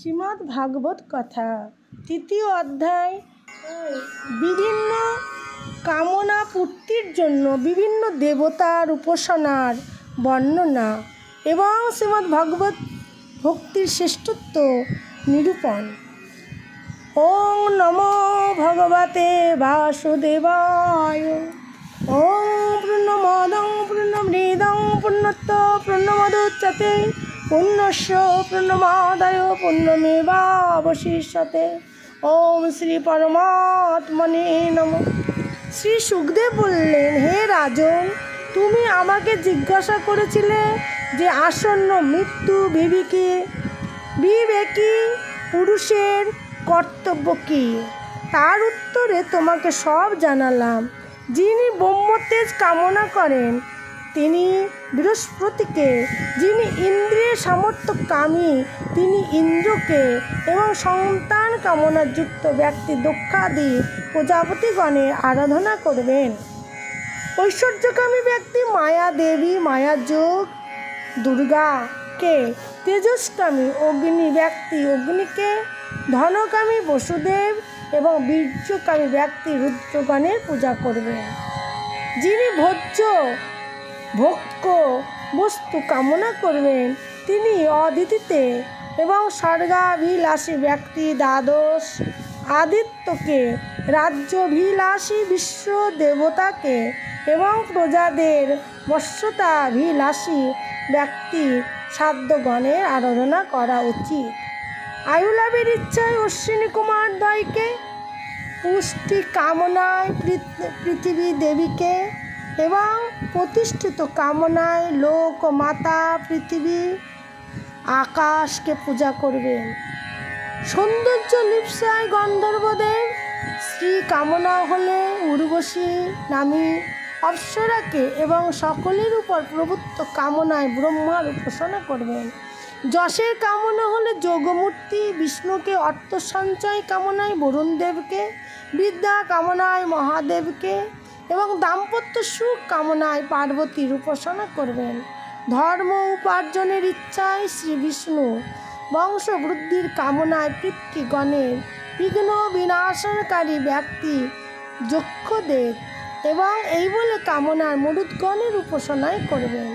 শ্রীমদ্ ভাগবত কথা তৃতীয় অধ্যায় বিভিন্ন কামনা পূর্তির জন্য বিভিন্ন দেবতার উপাসনার বর্ণনা এবং শ্রীমদ্ ভাগবত ভক্তির শ্রেষ্ঠত্ব নিরূপণ। ওং নমো ভগবতে বাসুদেবায়। ওং পূর্ণমদং পূর্ণমৃদং পূর্ণত্ব পূর্ণমদুচ্যতে পূর্ণস্য পূর্ণমাদায় পূর্ণমেবাবশিষ্যতে। ওম শ্রী পরমাত্মনে নমঃ। শ্রী সুখদেব বললেন, হে রাজন, তুমি আমাকে জিজ্ঞাসা করেছিলে যে আসন্ন মৃত্যু বিবেকী পুরুষের কর্তব্য কী। তার উত্তরে তোমাকে সব জানালাম। যিনি ব্রহ্মতেজ কামনা করেন তিনি বৃহস্পতিকে, যিনি ইন্দ্রিয়ের সামর্থ্যকামী তিনি ইন্দ্রকে, এবং সন্তান কামনাযুক্ত ব্যক্তি দক্ষাদি প্রজাপতিগণের আরাধনা করবেন। ঐশ্বর্যকামী ব্যক্তি মায়া দেবী মায়াযোগ দুর্গাকে, তেজস্কামী অগ্নি ব্যক্তি অগ্নিকে, ধনকামী বসুদেব এবং বীর্যকামী ব্যক্তি রুদ্রগণের পূজা করবেন। যিনি ভোগ্য বস্তু কামনা করবেন তিনি অদিতিতে, এবং স্বর্গাভিলাষী ব্যক্তি দ্বাদশ আদিত্যকে, রাজ্যাভিলাষী বিশ্ব দেবতাকে এবং প্রজাদের বশ্যতাভিলাষী ব্যক্তি সাধ্যগণের আরাধনা করা উচিত। আয়ুলাভের ইচ্ছায় অশ্বিনী কুমার দ্বয়কে, পুষ্টি কামনায় পৃথিবী দেবীকে এবং প্রতিষ্ঠিত কামনায় লোক মাতা পৃথিবী আকাশকে পূজা করবেন। সৌন্দর্য লিপ্সায় গন্ধর্বদের, স্ত্রী কামনা হলে উর্বশী নামী অপ্সরাকে এবং সকলের উপর প্রভুত্ব কামনায় ব্রহ্মার উপাসনা করবেন। যশের কামনা হলে যোগমূর্তি বিষ্ণুকে, অর্থ সঞ্চয় কামনায় বরুণ দেবকে, বিদ্যা কামনায় মহাদেবকে এবং দাম্পত্য সুখ কামনায় পার্বতীর উপাসনা করবেন। ধর্ম উপার্জনের ইচ্ছায় শ্রী বিষ্ণু, বংশবৃদ্ধির কামনায় পিতৃগণের, বিঘ্ন বিনাশনকারী ব্যক্তি যক্ষদেব এবং এই বলে কামনার মরুদ্গণের উপাসনায় করবেন।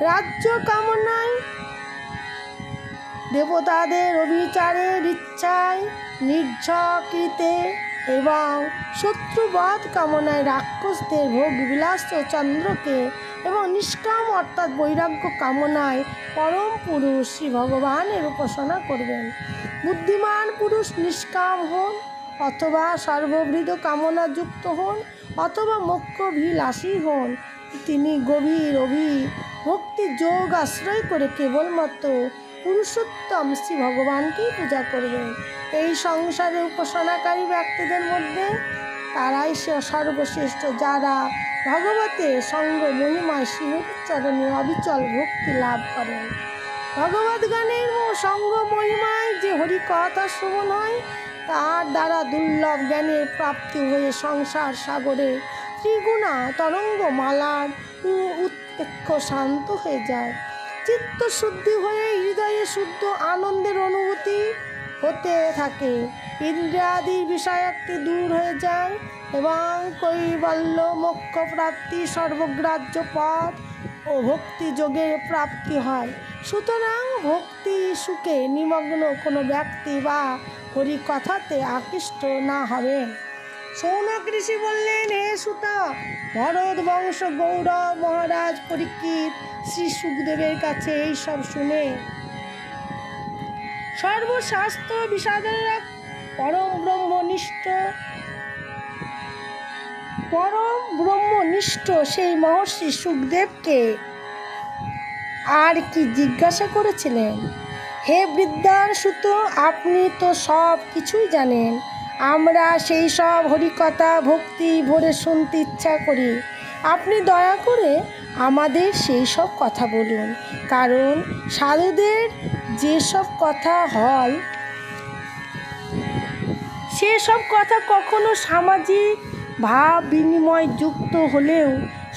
রাজ্য কামনায় দেবতাদের অভিচারের ইচ্ছায় নির্ঝকৃতে এবং শত্রুবধ কামনায় রাক্ষসদের ভোগ বিলাস চন্দ্রকে এবং নিষ্কাম অর্থাৎ বৈরাগ্য কামনায় পরম পুরুষ শ্রী ভগবানের উপাসনা করবেন। বুদ্ধিমান পুরুষ নিষ্কাম হন অথবা সর্ববৃদ কামনাযুক্ত হন অথবা মোক্ষভিলাষী হন, তিনি গভীর ভক্তি যোগ আশ্রয় করে কেবলমাত্র পুরুষোত্তম শ্রী ভগবানকেই পূজা করবেন। এই সংসারে উপাসনাকারী ব্যক্তিদের মধ্যে তারাই সর্বশ্রেষ্ঠ, যারা ভগবতের সঙ্গ মহিমায় শ্রীচরণে অবিচল ভক্তি লাভ করেন। ভগবত গানের সঙ্গ মহিমায় যে হরিকথা শ্রবণ হয় তার দ্বারা দুর্লভ জ্ঞানের প্রাপ্তি হয়ে সংসার সাগরে ত্রিগুণা তরঙ্গমালার উৎপেক্ষ শান্ত হয়ে যায়। চিত্ত শুদ্ধি হয়ে হৃদয়ে শুদ্ধ আনন্দের অনুভূতি হতে থাকে। ইন্দ্রিয়াদির বিষয়াক্তি দূর হয়ে যায় এবং কৈবল্য মোক্ষ প্রাপ্তি, সর্বগ্রাহ্য পথ ও ভক্তি যোগের প্রাপ্তি হয়। সুতরাং ভক্তি সুখে নিমগ্ন কোনো ব্যক্তি বা হরিকথাতে আকৃষ্ট না হবেন। সৌনক ঋষি বললেন, হে সুতা, ভরত বংশ গৌরব মহারাজ পরীক্ষিত শ্রী সুখদেবের কাছে এইসব শুনে সর্বশাস্ত্র বিষাদরা পরম ব্রহ্মনিষ্ঠ সেই মহর্ষি সুখদেবকে আর কি জিজ্ঞাসা করেছিলেন, হে বৃদ্ধার সুত, আপনি তো সব কিছুই জানেন। আমরা সেই সব হরিকথা ভক্তি ভরে শুনতে ইচ্ছা করি। আপনি দয়া করে আমাদের সেই সব কথা বলুন, কারণ সাধুদের যেসব কথা হয় সেসব কথা কখনো সামাজিক ভাব বিনিময় যুক্ত হলেও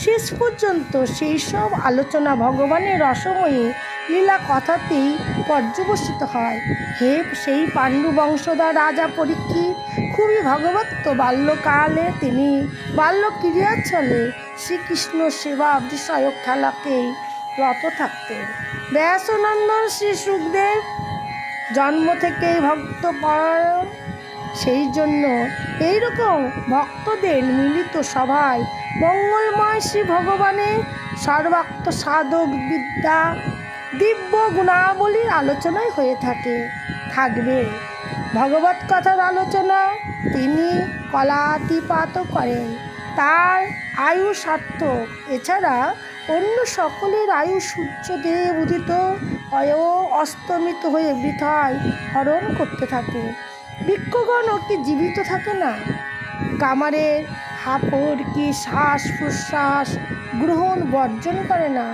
শেষ পর্যন্ত সেই সব আলোচনা ভগবানের রসময়ী লীলা কথাতেই পর্যবসিত হয়। সেই পাণ্ডু বংশধর রাজা পরীক্ষিত খুবই ভগবত। বাল্যকালে তিনি বাল্য ক্রিয়ার ছলে শ্রীকৃষ্ণ সেবা বিষয়ক খেলাকেই রত থাকতেন। ব্যাসনন্দন শ্রী সুখদেব জন্ম থেকেই ভক্তপরায়ণ। সেই জন্য এইরকম ভক্তদের মিলিত সভায় মঙ্গলময় শ্রী ভগবানের সর্বাত্ম সাধক বিদ্যা দিব্য গুণাবলীর আলোচনাই হয়ে থাকবে। ভগবত কথার আলোচনা তিনি কলাতিপাত করেন। তার আয়ু সার্থক। এছাড়া অন্য সকলের আয়ু সূর্যদেব উদিত ও অস্তমিত হয়ে বৃথায় হরণ করতে থাকে। বৃক্ষগণও কি জীবিত থাকে না? কামারের হাফড় কি শ্বাস প্রশ্বাস গ্রহণ বর্জন করে না?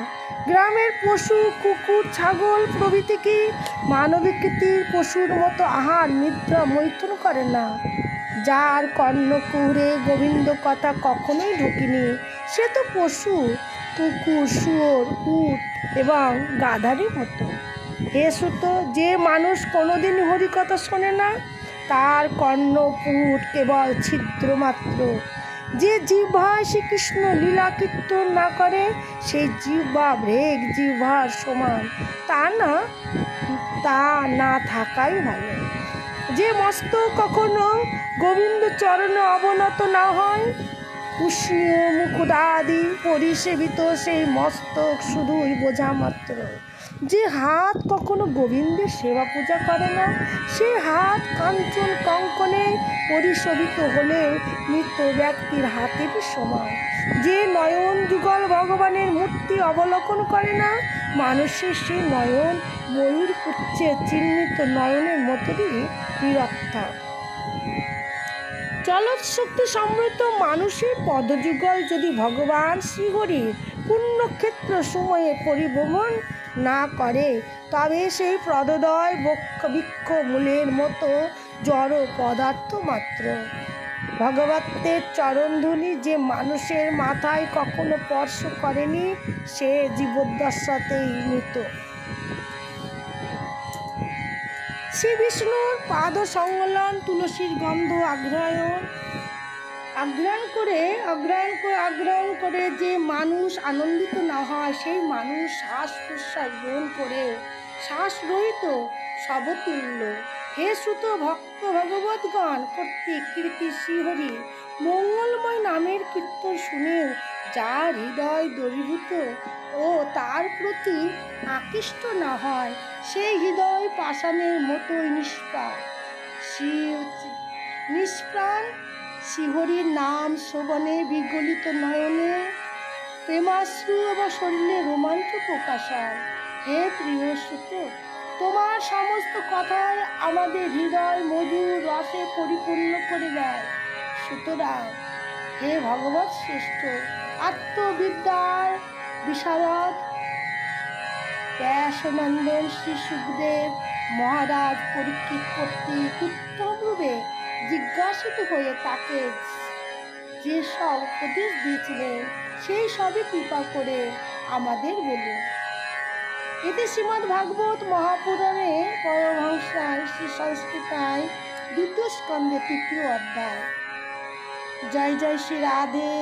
গ্রামের পশু কুকুর ছাগল প্রভৃতি কি মানবিকৃতির পশুর মতো আহার নিদ্রা মৈথুন করে না? যার কর্ণকুহরে গোবিন্দ কথা কখনোই ঢোকেনি সে তো পশু, কুকুর, শুয়োর, উট এবং গাধারই মতো। হে সুত, যে মানুষ কোনোদিন হরিকথা শোনে না তার কর্ণপুট কেবল ছিদ্র মাত্র। যে জিহ্বায় শ্রীকৃষ্ণ লীলা কীর্তন না করে সেই জিহ্বা ভ্রেগ জিহ্বার সমান, তা না থাকাই ভালো। যে মস্তক কখনো গোবিন্দ চরণে অবনত না হয়, পুষ্ণীয় মুকুটাদি পরিসেবিত সেই মস্তক শুধুই বোঝা মাত্র। যে হাত কখনো গোবিন্দের সেবা পূজা করে না সে হাত কাঞ্চন কঙ্কনে পরিশোভিত হলেও মৃত ব্যক্তির হাতেরই সমান। যে নয়ন যুগল ভগবানের মূর্তি অবলোকন করে না মানুষের সেই নয়ন ময়ূর পুচ্ছে চিহ্নিত নয়নের মতোই নিরর্থক। চলৎ শক্তি সমৃদ্ধ মানুষের পদযুগল যদি ভগবান শ্রীহরির পুণ্যক্ষেত্র সময়ে পরিভ্রমণ না করে তবে সেই পদদ্বয় বৃক্ষ মূলের মতো জড় পদার্থ মাত্র। ভগবতের চরণধূলি যে মানুষের মাথায় কখনো স্পর্শ করেনি সে জীবদ্দশাতেই মৃত। শ্রী বিষ্ণুর পাদ সংলগ্ন তুলসীর গন্ধ আগ্রায়ণ করে যে মানুষ আনন্দিত না হয় সেই মানুষ শ্বাস প্রশ্বাস গ্রহণ করে শ্বাসরহিত শবতুল্য। হে সুত, ভক্ত ভগবৎগণ কর্তৃক কীর্তি শ্রীহরি মঙ্গলময় নামের কীর্তন শুনেও যার হৃদয় দ্রবীভূত ও তার প্রতি আকৃষ্ট না হয় সেই হৃদয় পাষাণের মতোই নিষ্প্রাণ শ্রীহরির নাম শ্রবণে বিগলিত নয়নে প্রেমাশ্রু এবং শরীরে রোমাঞ্চ প্রকাশ হয়। হে প্রিয় সুত, তোমার সমস্ত কথাই আমাদের হৃদয় মধুর রসে পরিপূর্ণ করে দেয়। সুতরাং হে ভগবৎ শ্রেষ্ঠ আত্মবিদ্যার বিশারদ ব্যাসনন্দন শ্রী সুখদেব মহারাজ পরীক্ষিত কর্তৃক উত্তমরূপে জিজ্ঞাসিত হয়ে তাকে যে সব উপদেশ দিয়েছিলেন সেই সবই কৃপা করে আমাদের বলুন। এতে শ্রীমদ্ ভাগবত মহাপুরাণে পরমহংসায় শ্রী সংস্কৃতায় 2য় স্কন্ধে 3য় অধ্যায়। জয় জয় শ্রী রাধে।